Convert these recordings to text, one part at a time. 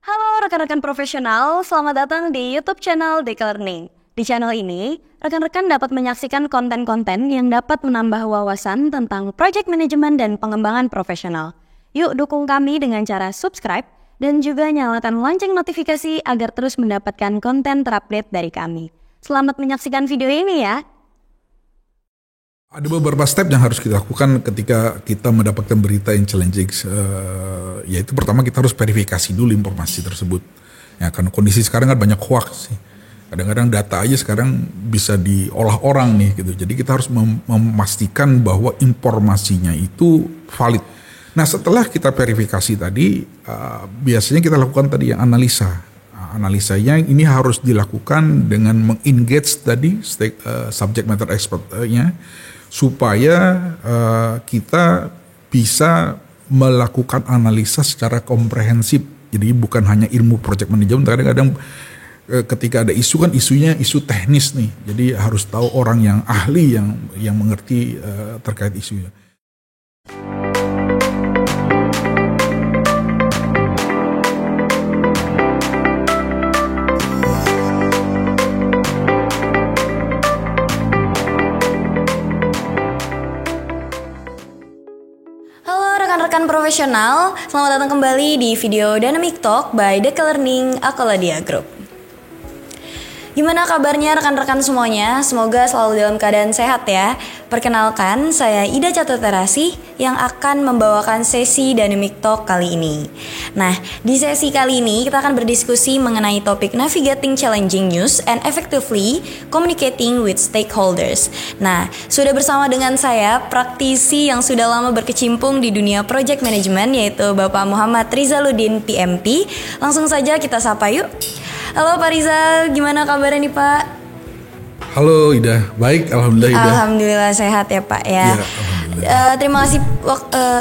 Halo rekan-rekan profesional, selamat datang di YouTube channel Deka Learning. Di channel ini, rekan-rekan dapat menyaksikan konten-konten yang dapat menambah wawasan tentang project management dan pengembangan profesional. Yuk dukung kami dengan cara subscribe dan juga nyalakan lonceng notifikasi agar terus mendapatkan konten terupdate dari kami. Selamat menyaksikan video ini ya. Ada beberapa step yang harus kita lakukan ketika kita mendapatkan berita yang challenging, yaitu pertama kita harus verifikasi dulu informasi tersebut. Ya, karena kondisi sekarang kan banyak hoax sih. Kadang-kadang data aja sekarang bisa diolah orang nih gitu. Jadi kita harus memastikan bahwa informasinya itu valid. Nah setelah kita verifikasi tadi, biasanya kita lakukan tadi yang analisa. Analisanya ini harus dilakukan dengan meng-engage tadi subject matter expert-nya, supaya kita bisa melakukan analisa secara komprehensif. Jadi bukan hanya ilmu project management, kadang-kadang ketika ada isu kan isunya isu teknis nih. Jadi harus tahu orang yang ahli yang mengerti terkait isunya. Rekan profesional, selamat datang kembali di video Dynamic Talk by Deka Learning Akaladia Group. Gimana kabarnya rekan-rekan semuanya? Semoga selalu dalam keadaan sehat ya. Perkenalkan, saya Ida Catatarasi yang akan membawakan sesi Dynamic Talk kali ini. Nah, di sesi kali ini kita akan berdiskusi mengenai topik Navigating Challenging News and Effectively Communicating with Stakeholders. Nah, sudah bersama dengan saya praktisi yang sudah lama berkecimpung di dunia project management, yaitu Bapak Muhammad Rizaluddin PMP. Langsung saja kita sapa yuk. Halo Pak Rizal, gimana kabarnya nih Pak? Halo Ida, baik, alhamdulillah Ida. Alhamdulillah sehat ya Pak ya. Terima kasih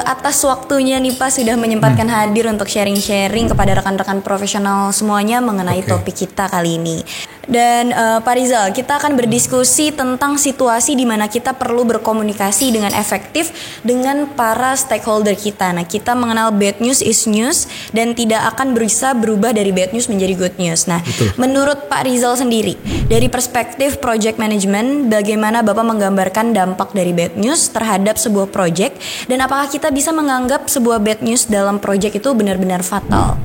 atas waktunya nih Pak sudah menyempatkan hadir untuk sharing-sharing kepada rekan-rekan profesional semuanya mengenai topik kita kali ini. Dan Pak Rizal, kita akan berdiskusi tentang situasi di mana kita perlu berkomunikasi dengan efektif dengan para stakeholder kita. Nah, kita mengenal bad news is news dan tidak akan bisa berubah dari bad news menjadi good news. Nah, menurut Pak Rizal sendiri, dari perspektif project management, bagaimana Bapak menggambarkan dampak dari bad news terhadap sebuah project dan apakah kita bisa menganggap sebuah bad news dalam project itu benar-benar fatal?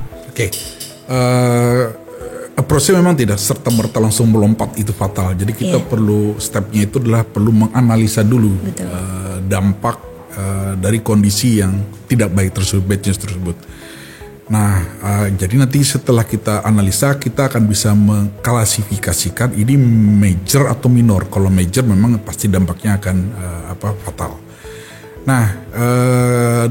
Approach-nya memang tidak serta-merta langsung melompat itu fatal. Jadi kita perlu stepnya itu adalah perlu menganalisa dulu dampak dari kondisi yang tidak baik tersebut, bad news tersebut. Nah, jadi nanti setelah kita analisa kita akan bisa mengklasifikasikan ini major atau minor. Kalau major memang pasti dampaknya akan fatal. Nah,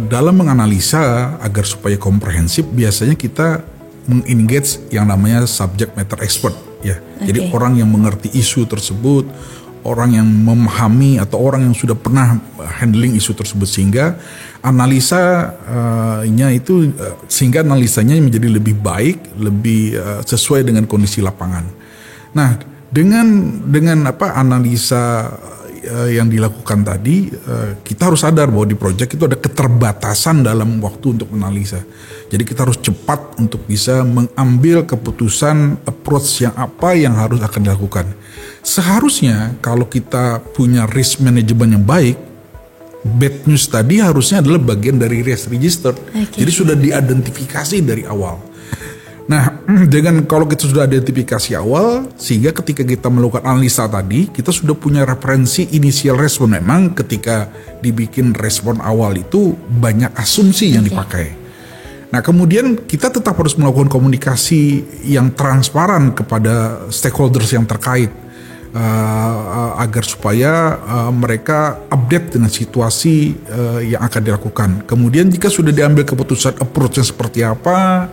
dalam menganalisa agar supaya komprehensif biasanya kita meng-engage yang namanya subject matter expert ya. Jadi orang yang mengerti isu tersebut, orang yang memahami atau orang yang sudah pernah handling isu tersebut sehingga analisanya itu sehingga analisanya menjadi lebih baik, lebih sesuai dengan kondisi lapangan. Nah, dengan analisa yang dilakukan tadi, kita harus sadar bahwa di project itu ada keterbatasan dalam waktu untuk menganalisa. Jadi kita harus cepat untuk bisa mengambil keputusan approach yang harus akan dilakukan. Seharusnya kalau kita punya risk management yang baik, bad news tadi harusnya adalah bagian dari risk register. Jadi sudah diidentifikasi dari awal. Nah, kalau kita sudah identifikasi awal, sehingga ketika kita melakukan analisa tadi, kita sudah punya referensi initial respon. Memang ketika dibikin respon awal itu banyak asumsi yang dipakai. Nah, kemudian kita tetap harus melakukan komunikasi yang transparan kepada stakeholders yang terkait, agar supaya mereka update dengan situasi yang akan dilakukan. Kemudian jika sudah diambil keputusan approach-nya seperti apa,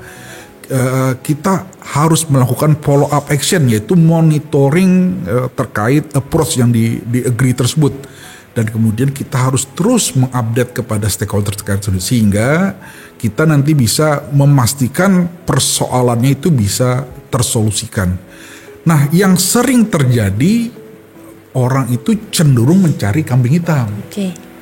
kita harus melakukan follow up action, yaitu monitoring terkait approach yang di agree tersebut, dan kemudian kita harus terus mengupdate kepada stakeholder terkait tersebut sehingga kita nanti bisa memastikan persoalannya itu bisa tersolusikan. Nah, yang sering terjadi orang itu cenderung mencari kambing hitam.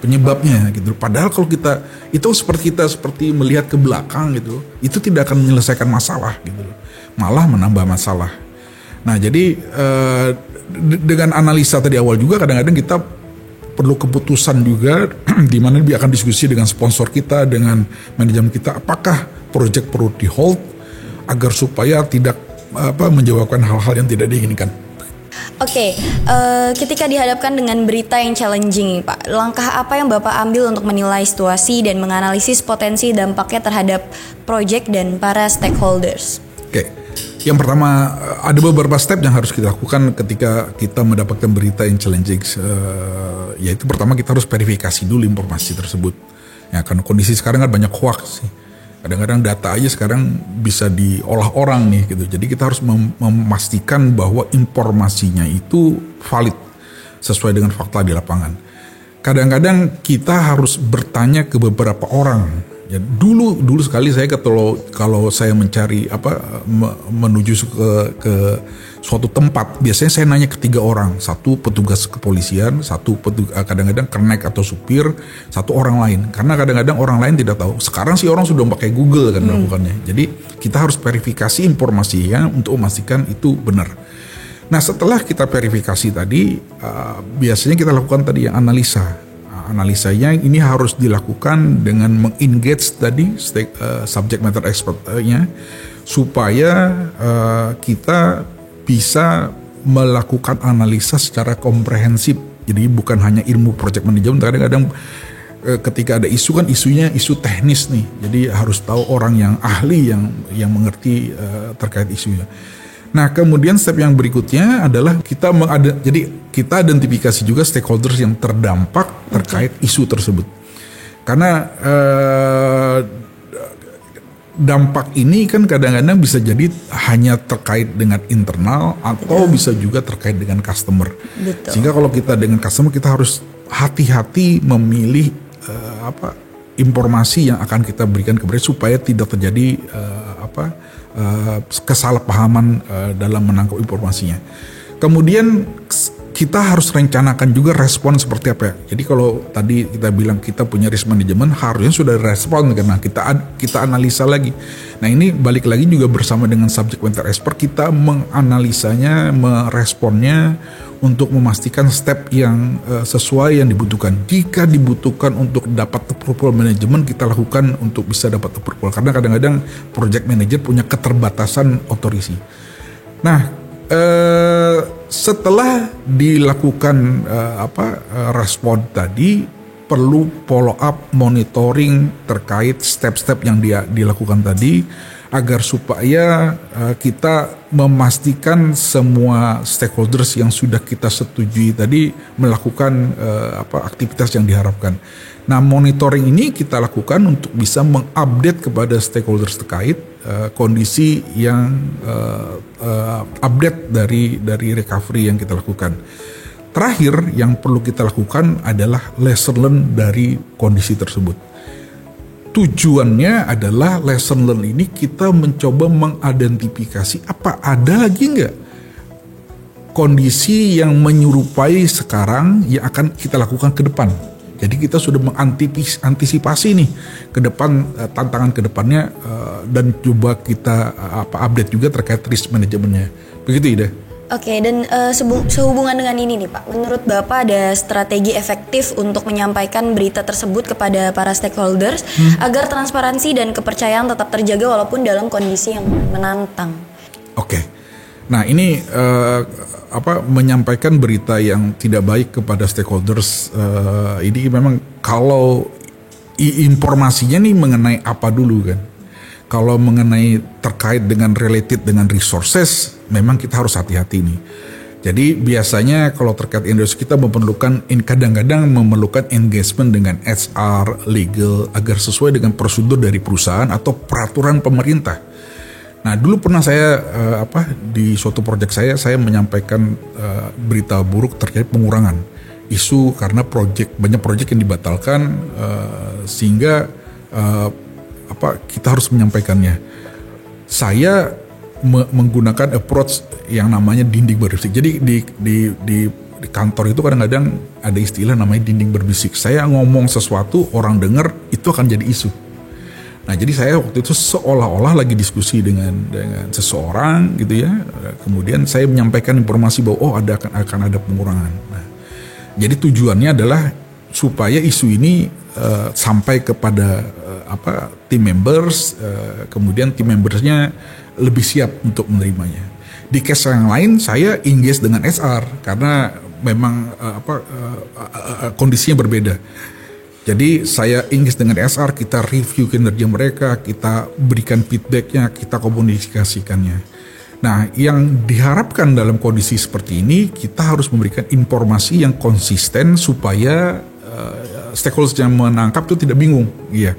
penyebabnya gitu. Padahal kalau kita itu seperti melihat ke belakang gitu, itu tidak akan menyelesaikan masalah gitu, malah menambah masalah. Nah jadi dengan analisa tadi awal juga kadang-kadang kita perlu keputusan juga di mana dia akan diskusi dengan sponsor kita, dengan manajemen kita, apakah proyek perlu di hold agar supaya tidak menjawabkan hal-hal yang tidak diinginkan. Oke, ketika dihadapkan dengan berita yang challenging, Pak, langkah apa yang Bapak ambil untuk menilai situasi dan menganalisis potensi dampaknya terhadap proyek dan para stakeholders? Oke. Yang pertama, ada beberapa step yang harus kita lakukan ketika kita mendapatkan berita yang challenging. Yaitu pertama kita harus verifikasi dulu informasi tersebut. Ya, karena kondisi sekarang kan banyak hoax sih. Kadang-kadang data aja sekarang bisa diolah orang nih gitu. Jadi kita harus memastikan bahwa informasinya itu valid sesuai dengan fakta di lapangan. Kadang-kadang kita harus bertanya ke beberapa orang. Ya, dulu sekali saya kalau saya mencari menuju ke suatu tempat, biasanya saya nanya ke 3 orang, satu petugas kepolisian, satu kadang-kadang kernek atau supir, satu orang lain, karena kadang-kadang orang lain tidak tahu. Sekarang sih orang sudah pakai Google kan melakukannya. Jadi kita harus verifikasi informasinya untuk memastikan itu benar. Nah setelah kita verifikasi tadi, biasanya kita lakukan tadi yang analisa. Analisanya ini harus dilakukan dengan mengengage tadi subject matter expert-nya supaya kita bisa melakukan analisa secara komprehensif. Jadi bukan hanya ilmu project management, kadang-kadang ketika ada isu kan isunya isu teknis nih. Jadi harus tahu orang yang ahli yang mengerti terkait isunya. Nah kemudian step yang berikutnya adalah kita identifikasi juga stakeholders yang terdampak terkait isu tersebut. Karena dampak ini kan kadang-kadang bisa jadi hanya terkait dengan internal atau bisa juga terkait dengan customer. Betul. Sehingga kalau kita dengan customer kita harus hati-hati memilih informasi yang akan kita berikan kepada supaya tidak terjadi kesalahpahaman dalam menangkap informasinya. Kemudian kita harus rencanakan juga respon seperti apa ya. Jadi kalau tadi kita bilang kita punya risk management, harusnya sudah respon karena kita analisa lagi. Nah ini balik lagi juga bersama dengan subject matter expert, kita menganalisanya, meresponnya untuk memastikan step yang sesuai yang dibutuhkan. Jika dibutuhkan untuk dapat approval manajemen, kita lakukan untuk bisa dapat approval. Karena kadang-kadang project manager punya keterbatasan otorisi. Nah, setelah dilakukan respon tadi, perlu follow up monitoring terkait step-step yang dia dilakukan tadi, agar supaya kita memastikan semua stakeholders yang sudah kita setujui tadi melakukan aktivitas yang diharapkan. Nah monitoring ini kita lakukan untuk bisa mengupdate kepada stakeholders terkait kondisi yang update dari recovery yang kita lakukan. Terakhir yang perlu kita lakukan adalah lesson learned dari kondisi tersebut. Tujuannya adalah lesson learn ini kita mencoba mengidentifikasi apa ada lagi nggak kondisi yang menyerupai sekarang yang akan kita lakukan ke depan. Jadi kita sudah mengantisipasi nih ke depan, tantangan ke depannya, dan coba kita update juga terkait risk manajemennya. Begitu Ida. Oke, dan sehubungan dengan ini nih Pak, menurut Bapak ada strategi efektif untuk menyampaikan berita tersebut kepada para stakeholders agar transparansi dan kepercayaan tetap terjaga walaupun dalam kondisi yang menantang? Oke, nah ini menyampaikan berita yang tidak baik kepada stakeholders, ini memang kalau informasinya nih mengenai apa dulu kan? Kalau mengenai terkait dengan related dengan resources, memang kita harus hati-hati nih. Jadi biasanya kalau terkait industri kita kadang-kadang memerlukan engagement dengan HR, legal, agar sesuai dengan prosedur dari perusahaan atau peraturan pemerintah. Nah dulu pernah saya di suatu proyek saya menyampaikan berita buruk terkait pengurangan isu karena banyak proyek yang dibatalkan, sehingga kita harus menyampaikannya. Saya menggunakan approach yang namanya dinding berifik. Jadi di kantor itu kadang-kadang ada istilah namanya dinding berbisik. Saya ngomong sesuatu, orang dengar, itu akan jadi isu. Nah, jadi saya waktu itu seolah-olah lagi diskusi dengan seseorang gitu ya. Kemudian saya menyampaikan informasi bahwa akan ada pengurangan. Nah, jadi tujuannya adalah supaya isu ini sampai kepada team members, kemudian team membersnya lebih siap untuk menerimanya. Di case yang lain saya engage dengan SR karena memang kondisinya berbeda. Jadi saya engage dengan SR, kita review kinerja mereka, kita berikan feedbacknya, kita komunikasikannya. Nah, yang diharapkan dalam kondisi seperti ini, kita harus memberikan informasi yang konsisten supaya stakeholders yang menangkap itu tidak bingung. Iya.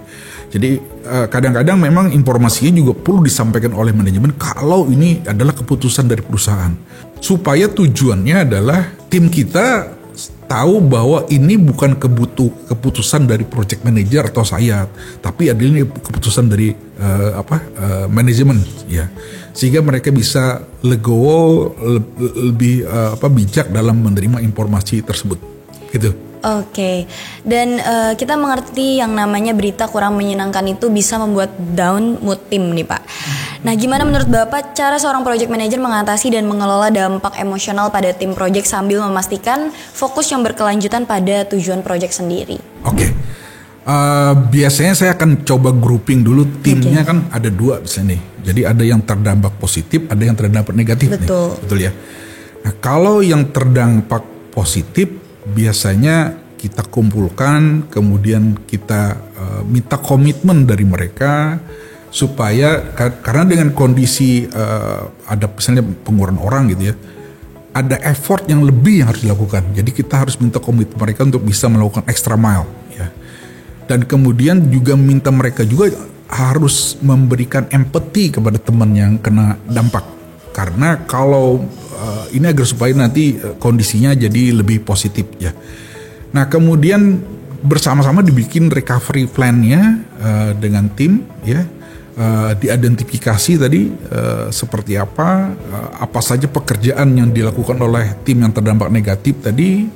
Jadi kadang-kadang memang informasinya juga perlu disampaikan oleh manajemen kalau ini adalah keputusan dari perusahaan. Supaya tujuannya adalah tim kita tahu bahwa ini bukan keputusan dari project manager atau saya, tapi adalah ini keputusan dari manajemen, ya. Sehingga mereka bisa legowo, lebih bijak dalam menerima informasi tersebut, gitu. Oke, dan kita mengerti yang namanya berita kurang menyenangkan itu bisa membuat down mood tim nih Pak. Nah, gimana menurut Bapak cara seorang project manager mengatasi dan mengelola dampak emosional pada tim project sambil memastikan fokus yang berkelanjutan pada tujuan project sendiri? Oke. Biasanya saya akan coba grouping dulu timnya. Kan ada dua misalnya nih. Jadi ada yang terdampak positif, ada yang terdampak negatif. Betul. Nih. Betul ya. Nah, kalau yang terdampak positif biasanya kita kumpulkan, kemudian kita minta komitmen dari mereka supaya, karena dengan kondisi ada misalnya pengurangan orang gitu ya, ada effort yang lebih yang harus dilakukan. Jadi kita harus minta komitmen mereka untuk bisa melakukan extra mile ya. Dan kemudian juga minta mereka juga harus memberikan empati kepada teman yang kena dampak. Karena kalau ini agar supaya nanti kondisinya jadi lebih positif ya. Nah, kemudian bersama-sama dibikin recovery plan-nya dengan tim ya. Diidentifikasi tadi seperti apa saja pekerjaan yang dilakukan oleh tim yang terdampak negatif tadi.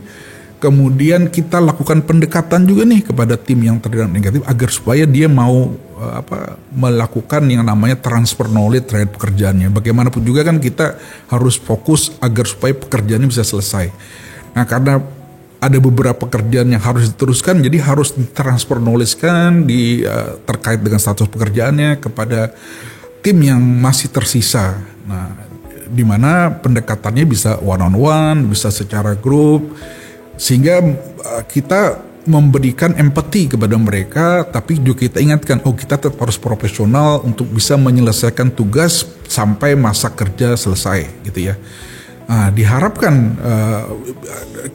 Kemudian kita lakukan pendekatan juga nih kepada tim yang terdampak negatif agar supaya dia mau melakukan yang namanya transfer knowledge terhadap pekerjaannya. Bagaimanapun juga kan kita harus fokus agar supaya pekerjaannya bisa selesai. Nah, karena ada beberapa pekerjaan yang harus diteruskan, jadi harus ditransfer knowledge-kan terkait dengan status pekerjaannya kepada tim yang masih tersisa. Nah, di mana pendekatannya bisa one on one, bisa secara grup, sehingga kita memberikan empati kepada mereka, tapi juga kita ingatkan, kita tetap harus profesional untuk bisa menyelesaikan tugas sampai masa kerja selesai, gitu ya. Nah, diharapkan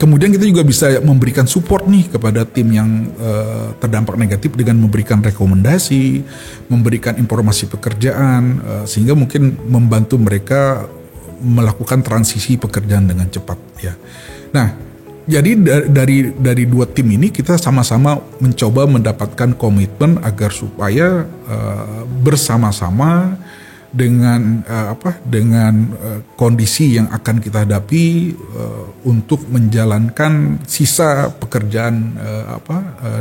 kemudian kita juga bisa memberikan support nih kepada tim yang terdampak negatif dengan memberikan rekomendasi, memberikan informasi pekerjaan, sehingga mungkin membantu mereka melakukan transisi pekerjaan dengan cepat ya. Nah, jadi dari dua tim ini kita sama-sama mencoba mendapatkan komitmen agar supaya bersama-sama dengan kondisi yang akan kita hadapi untuk menjalankan sisa pekerjaan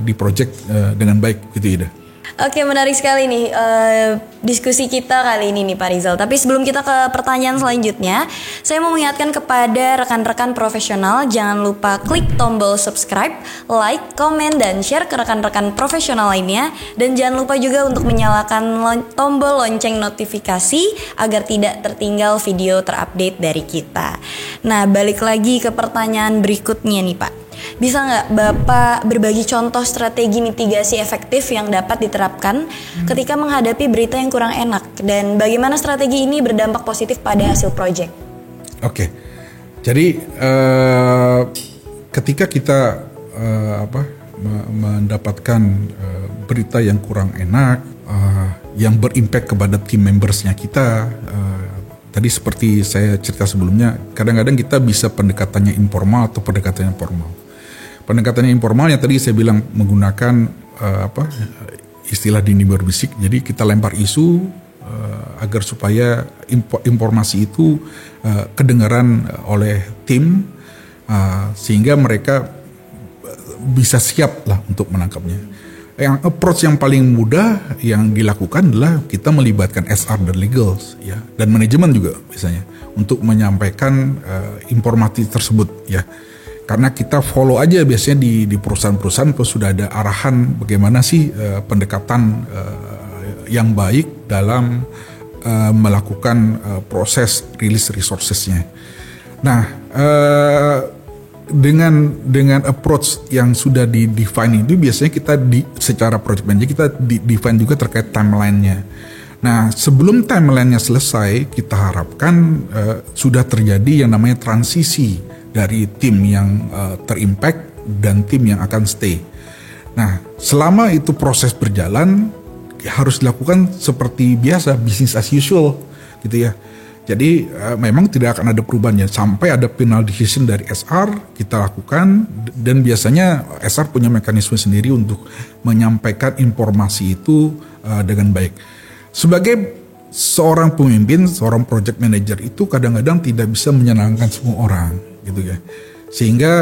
di project dengan baik gitu ya. Oke, menarik sekali nih diskusi kita kali ini nih Pak Rizal. Tapi sebelum kita ke pertanyaan selanjutnya, saya mau mengingatkan kepada rekan-rekan profesional, jangan lupa klik tombol subscribe, like, komen, dan share ke rekan-rekan profesional lainnya. Dan jangan lupa juga untuk menyalakan tombol lonceng notifikasi agar tidak tertinggal video terupdate dari kita. Nah, balik lagi ke pertanyaan berikutnya nih Pak. Bisa nggak Bapak berbagi contoh strategi mitigasi efektif yang dapat diterapkan ketika menghadapi berita yang kurang enak, dan bagaimana strategi ini berdampak positif pada hasil proyek? Oke, jadi ketika kita mendapatkan berita yang kurang enak, yang berimpact kepada tim membersnya kita, tadi seperti saya cerita sebelumnya, kadang-kadang kita bisa pendekatannya informal atau pendekatannya formal. Pendekatannya informal yang tadi saya bilang menggunakan istilah dinding berbisik. Jadi kita lempar isu agar supaya informasi itu kedengaran oleh tim sehingga mereka bisa siap lah untuk menangkapnya. Yang approach yang paling mudah yang dilakukan adalah kita melibatkan SR dan legal ya, dan manajemen juga biasanya untuk menyampaikan informasi tersebut ya. Karena kita follow aja biasanya di perusahaan-perusahaan kalau sudah ada arahan bagaimana sih pendekatan yang baik dalam melakukan proses release resourcesnya. Nah, dengan approach yang sudah di-define itu biasanya kita secara project manager kita define juga terkait timeline-nya. Nah, sebelum timeline-nya selesai, kita harapkan sudah terjadi yang namanya transisi dari tim yang terimpact dan tim yang akan stay. Nah, selama itu proses berjalan harus dilakukan seperti biasa, business as usual gitu ya. Jadi memang tidak akan ada perubahannya sampai ada final decision dari SR kita lakukan, dan biasanya SR punya mekanisme sendiri untuk menyampaikan informasi itu dengan baik. Sebagai seorang pemimpin, seorang project manager itu kadang-kadang tidak bisa menyenangkan semua orang gitu ya. Sehingga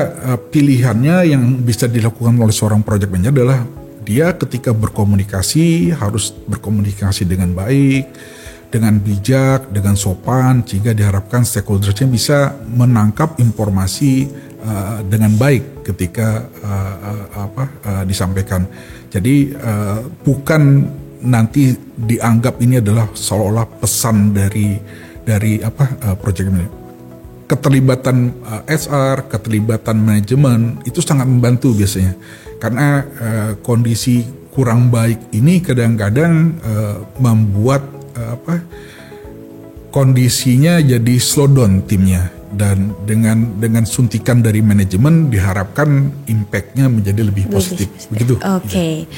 pilihannya yang bisa dilakukan oleh seorang project manager adalah dia ketika berkomunikasi harus berkomunikasi dengan baik, dengan bijak, dengan sopan, sehingga diharapkan stakeholdersnya bisa menangkap informasi dengan baik ketika disampaikan. Jadi bukan nanti dianggap ini adalah seolah-olah pesan dari project manager. Keterlibatan SR, keterlibatan manajemen itu sangat membantu biasanya, karena kondisi kurang baik ini kadang-kadang membuat kondisinya jadi slow down timnya, dan dengan suntikan dari manajemen diharapkan impactnya menjadi lebih positif. Begitu. Oke.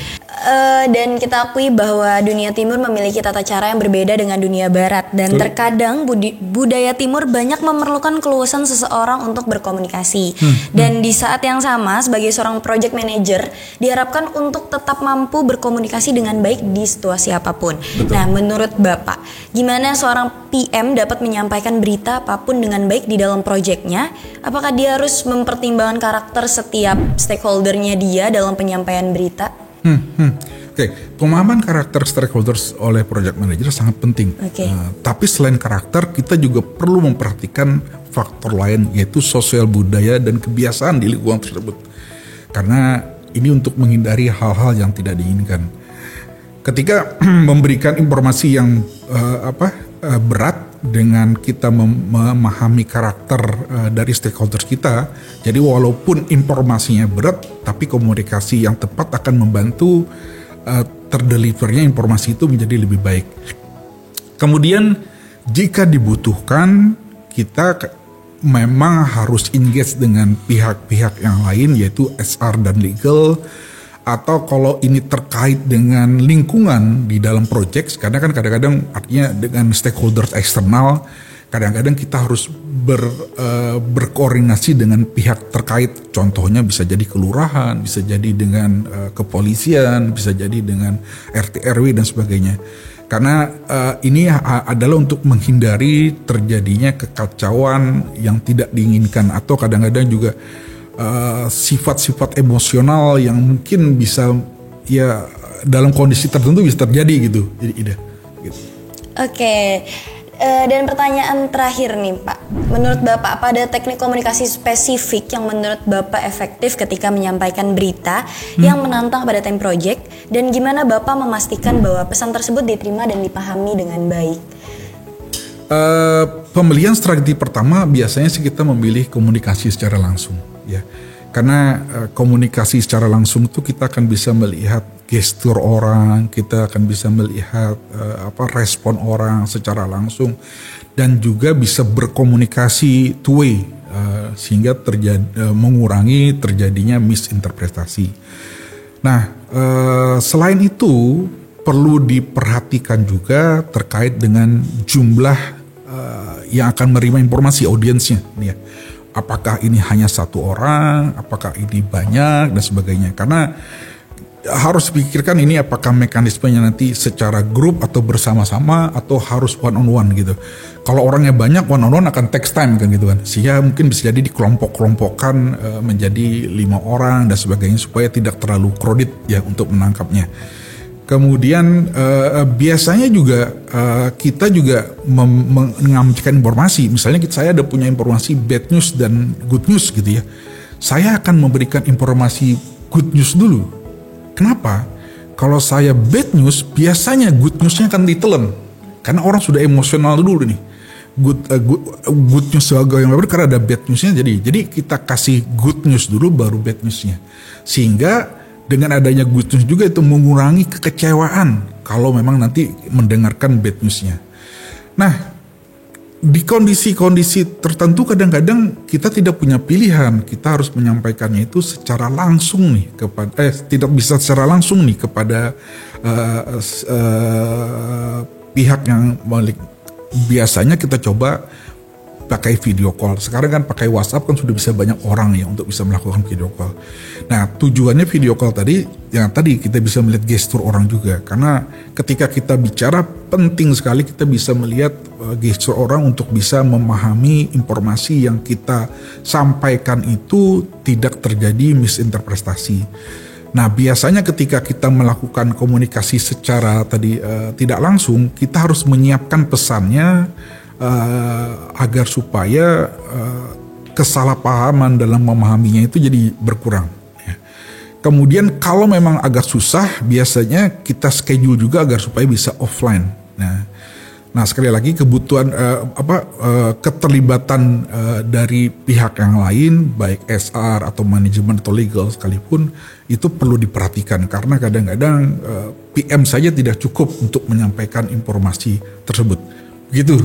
Dan kita akui bahwa dunia timur memiliki tata cara yang berbeda dengan dunia barat, dan terkadang budaya timur banyak memerlukan keluasan seseorang untuk berkomunikasi. Dan di saat yang sama sebagai seorang project manager diharapkan untuk tetap mampu berkomunikasi dengan baik di situasi apapun. Betul. Nah, menurut Bapak, gimana seorang PM dapat menyampaikan berita apapun dengan baik di dalam proyeknya? Apakah dia harus mempertimbangkan karakter setiap stakeholdernya dia dalam penyampaian berita? Oke, pemahaman karakter stakeholders oleh project manager sangat penting. Tapi selain karakter, kita juga perlu memperhatikan faktor lain, yaitu sosial budaya dan kebiasaan di lingkungan tersebut. Karena ini untuk menghindari hal-hal yang tidak diinginkan. Ketika memberikan informasi yang berat, dengan kita memahami karakter dari stakeholders kita, jadi walaupun informasinya berat, tapi komunikasi yang tepat akan membantu terdelivernya informasi itu menjadi lebih baik. Kemudian jika dibutuhkan, kita memang harus engage dengan pihak-pihak yang lain, yaitu SR dan legal, atau kalau ini terkait dengan lingkungan di dalam project, karena kan kadang-kadang artinya dengan stakeholders eksternal, kadang-kadang kita harus berkoordinasi dengan pihak terkait. Contohnya bisa jadi kelurahan, bisa jadi dengan kepolisian, bisa jadi dengan RT RW dan sebagainya. Karena ini adalah untuk menghindari terjadinya kekacauan yang tidak diinginkan, atau kadang-kadang juga sifat-sifat emosional yang mungkin bisa ya dalam kondisi tertentu bisa terjadi gitu. Gitu. Oke. Dan pertanyaan terakhir nih Pak, menurut Bapak apa ada teknik komunikasi spesifik yang menurut Bapak efektif ketika menyampaikan berita yang menantang pada time project, dan gimana Bapak memastikan bahwa pesan tersebut diterima dan dipahami dengan baik? Pemilihan strategi pertama biasanya sih kita memilih komunikasi secara langsung ya, karena komunikasi secara langsung itu kita akan bisa melihat gestur orang, kita akan bisa melihat respon orang secara langsung, dan juga bisa berkomunikasi two way sehingga mengurangi terjadinya misinterpretasi. Nah, selain itu perlu diperhatikan juga terkait dengan jumlah yang akan menerima informasi audiensnya nih ya. Apakah ini hanya satu orang, apakah ini banyak dan sebagainya. Karena harus pikirkan ini apakah mekanismenya nanti secara grup atau bersama-sama atau harus one on one gitu. Kalau orangnya banyak, one on one akan takes time kan gitu kan. Sehingga mungkin bisa jadi dikelompok-kelompokkan menjadi 5 orang dan sebagainya supaya tidak terlalu crowded ya untuk menangkapnya. Kemudian biasanya juga kita juga menyampaikan informasi. Misalnya saya ada punya informasi bad news dan good news gitu ya. Saya akan memberikan informasi good news dulu. Kenapa? Kalau saya bad news, biasanya good newsnya akan ditelan. Karena orang sudah emosional dulu nih. Good news yang baru karena ada bad newsnya. Jadi kita kasih good news dulu baru bad newsnya. Sehingga dengan adanya good news juga itu mengurangi kekecewaan kalau memang nanti mendengarkan bad newsnya. Nah, di kondisi-kondisi tertentu kadang-kadang kita tidak punya pilihan, kita harus menyampaikannya itu secara langsung nih kepada tidak bisa secara langsung nih kepada pihak yang biasanya kita coba pakai video call. Sekarang kan pakai WhatsApp kan sudah bisa banyak orang ya untuk bisa melakukan video call. Nah, tujuannya video call tadi kita bisa melihat gestur orang juga, karena ketika kita bicara penting sekali kita bisa melihat gestur orang untuk bisa memahami informasi yang kita sampaikan itu tidak terjadi misinterpretasi. Nah, biasanya ketika kita melakukan komunikasi secara tidak langsung, kita harus menyiapkan pesannya agar supaya kesalahpahaman dalam memahaminya itu jadi berkurang. Ya. Kemudian kalau memang agak susah, biasanya kita schedule juga agar supaya bisa offline. Nah sekali lagi kebutuhan keterlibatan dari pihak yang lain, baik SR atau manajemen atau legal sekalipun, itu perlu diperhatikan karena kadang-kadang PM saja tidak cukup untuk menyampaikan informasi tersebut. Gitu.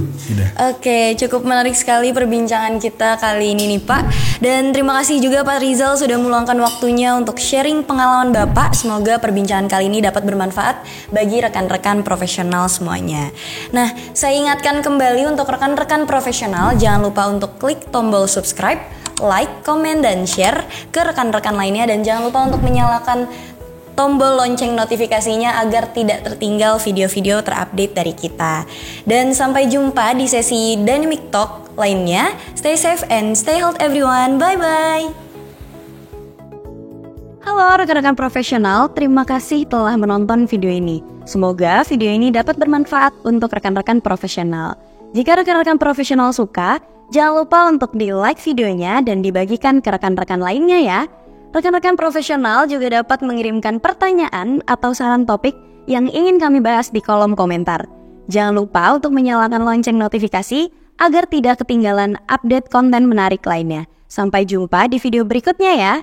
Oke, cukup menarik sekali perbincangan kita kali ini nih Pak. Dan terima kasih juga Pak Rizal sudah meluangkan waktunya untuk sharing pengalaman Bapak. Semoga perbincangan kali ini dapat bermanfaat bagi rekan-rekan profesional semuanya. Nah, saya ingatkan kembali untuk rekan-rekan profesional, jangan lupa untuk klik tombol subscribe, like, komen, dan share ke rekan-rekan lainnya. Dan jangan lupa untuk menyalakan tombol lonceng notifikasinya agar tidak tertinggal video-video terupdate dari kita. Dan sampai jumpa di sesi Dynamic Talk lainnya. Stay safe and stay healthy everyone. Bye-bye. Halo rekan-rekan profesional, terima kasih telah menonton video ini. Semoga video ini dapat bermanfaat untuk rekan-rekan profesional. Jika rekan-rekan profesional suka, jangan lupa untuk di-like videonya dan dibagikan ke rekan-rekan lainnya ya. Rekan-rekan profesional juga dapat mengirimkan pertanyaan atau saran topik yang ingin kami bahas di kolom komentar. Jangan lupa untuk menyalakan lonceng notifikasi agar tidak ketinggalan update konten menarik lainnya. Sampai jumpa di video berikutnya ya.